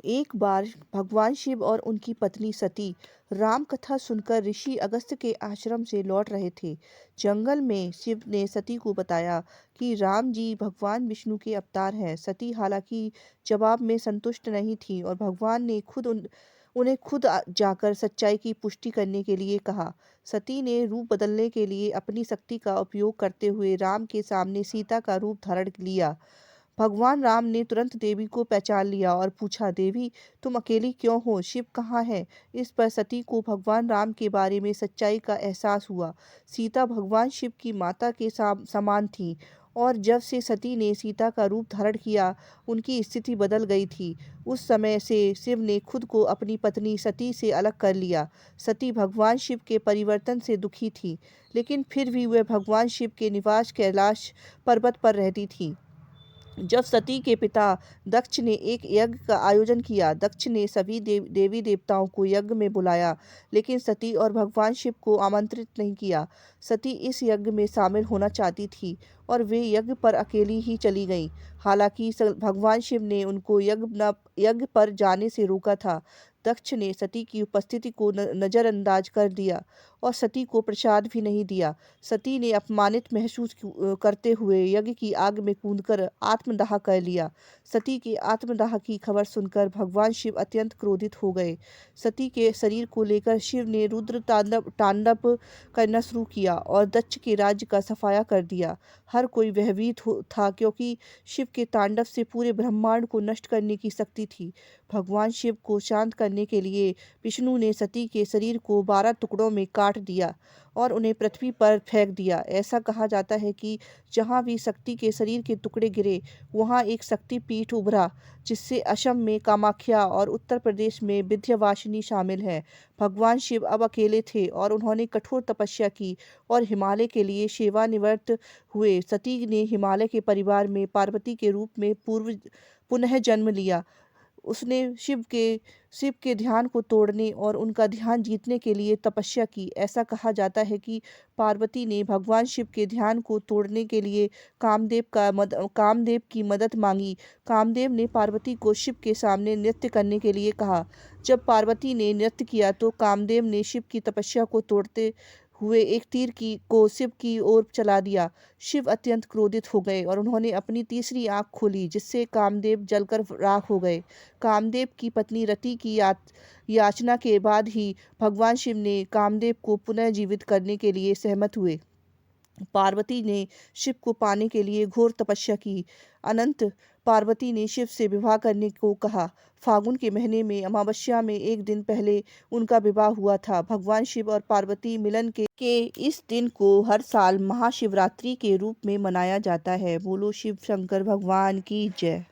एक बार भगवान शिव और उनकी पत्नी सती राम कथा सुनकर ऋषि अगस्त्य के आश्रम से लौट रहे थे। जंगल में शिव ने सती को बताया कि राम जी भगवान विष्णु के अवतार हैं। सती हालांकि जवाब में संतुष्ट नहीं थी और भगवान ने उन्हें खुद जाकर सच्चाई की पुष्टि करने के लिए कहा। सती ने रूप बदलने के लिए अपनी शक्ति का उपयोग करते हुए राम के सामने सीता का रूप धारण लिया। भगवान राम ने तुरंत देवी को पहचान लिया और पूछा, देवी तुम अकेली क्यों हो? शिव कहाँ है? इस पर सती को भगवान राम के बारे में सच्चाई का एहसास हुआ। सीता भगवान शिव की माता के समान थी और जब से सती ने सीता का रूप धारण किया, उनकी स्थिति बदल गई थी। उस समय से शिव ने खुद को अपनी पत्नी सती से अलग कर लिया। सती भगवान शिव के परिवर्तन से दुखी थी, लेकिन फिर भी वह भगवान शिव के निवास कैलाश पर्वत पर रहती थी। जब सती के पिता दक्ष ने एक यज्ञ का आयोजन किया, दक्ष ने सभी देवी देवताओं को यज्ञ में बुलाया, लेकिन सती और भगवान शिव को आमंत्रित नहीं किया। सती इस यज्ञ में शामिल होना चाहती थी और वे यज्ञ पर अकेली ही चली गईं। हालांकि भगवान शिव ने उनको यज्ञ पर जाने से रोका था। दक्ष ने सती की उपस्थिति को नजरअंदाज कर दिया और सती को प्रसाद भी नहीं दिया। सती ने अपमानित महसूस करते हुए यज्ञ की आग में कूदकर आत्मदाह कर लिया। सती के आत्मदाह की खबर सुनकर भगवान शिव अत्यंत क्रोधित हो गए। सती के शरीर को लेकर शिव ने रुद्र तांडव करना शुरू किया और दक्ष के राज्य का सफाया कर दिया। हर कोई भयभीत था, क्योंकि शिव के तांडव से पूरे ब्रह्मांड को नष्ट करने की शक्ति थी। भगवान शिव को शांत करने के लिए विष्णु ने सती के शरीर को 12 टुकड़ों में काट दिया और उन्हें पृथ्वी पर फेंक दिया। ऐसा कहा जाता है कि जहाँ भी शक्ति के शरीर के टुकड़े गिरे, वहाँ एक शक्ति पीठ उभरा, जिससे असम में कामाख्या और उत्तर प्रदेश में विंध्यवासिनी शामिल है। भगवान शिव अब अकेले थे और उन्होंने कठोर तपस्या की और हिमालय के लिए सेवानिवृत्त हुए। सती ने हिमालय के परिवार में पार्वती के रूप में पुनः जन्म लिया। उसने शिव के ध्यान को तोड़ने और उनका ध्यान जीतने के लिए तपस्या की। ऐसा कहा जाता है कि पार्वती ने भगवान शिव के ध्यान को तोड़ने के लिए कामदेव की मदद मांगी। कामदेव ने पार्वती को शिव के सामने नृत्य करने के लिए कहा। जब पार्वती ने नृत्य किया तो कामदेव ने शिव की तपस्या को तोड़ते हुए एक तीर को शिव की ओर चला दिया। शिव अत्यंत क्रोधित हो गए और उन्होंने अपनी तीसरी आंख खोली, जिससे कामदेव जलकर राख हो गए। कामदेव की पत्नी रति की याचना के बाद ही भगवान शिव ने कामदेव को पुनः जीवित करने के लिए सहमत हुए। पार्वती ने शिव को पाने के लिए घोर तपस्या की। अनंत पार्वती ने शिव से विवाह करने को कहा। फागुन के महीने में अमावस्या में एक दिन पहले उनका विवाह हुआ था। भगवान शिव और पार्वती मिलन के इस दिन को हर साल महाशिवरात्रि के रूप में मनाया जाता है। बोलो शिव शंकर भगवान की जय।